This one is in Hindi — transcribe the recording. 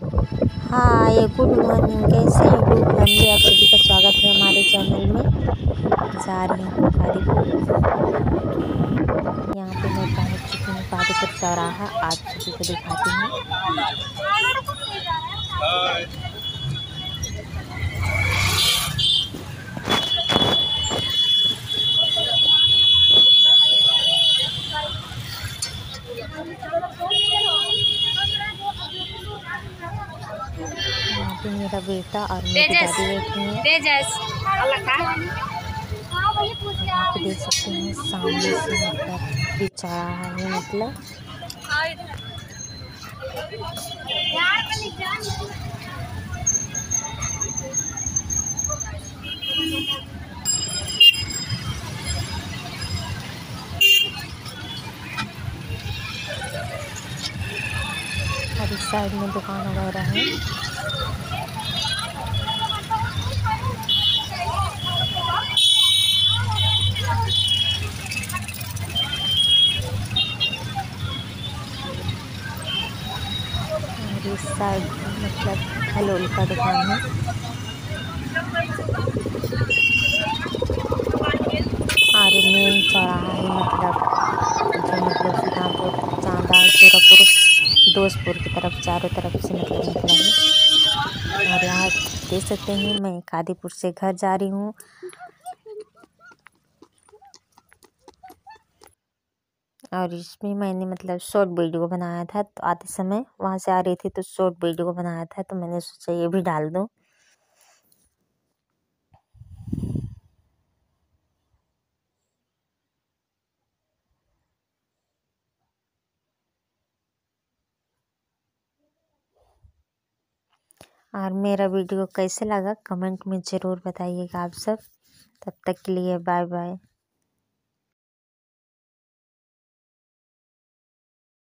हाय गुड मॉर्निंग, कैसे हैं यूट्यूब फैमिली। आप सभी का स्वागत है हमारे चैनल में। जा रही हूँ कादीपुर। यहाँ पे मैं पहुँच चुकी हूँ कादीपुर चौराहा। आप सभी को दिखाती हूँ। यहाँ पे मेरा बेटा और मेरी दादी बैठी हैं। यहाँ पे देख सकते हैं सामने से मतलब ये चौराहा है मतलब। और इस साइड में दुकान वगैरह है। और इस साइड मतलब हलोल का दुकान है। और मेन चौराहा है मतलब जो मतलब सीतापुर, चांदा, सूरपुर, दोस्तपुर की तरफ चारों तरफ से मतलब निकला है। और यहाँ देख सकते हैं मैं कादीपुर से घर जा रही हूँ। और इसमें मैंने मतलब शॉर्ट वीडियो बनाया था, तो आते समय वहाँ से आ रही थी तो शॉर्ट वीडियो बनाया था, तो मैंने सोचा ये भी डाल दूँ। और मेरा वीडियो कैसे लगा कमेंट में ज़रूर बताइएगा आप सब। तब तक के लिए बाय बाय।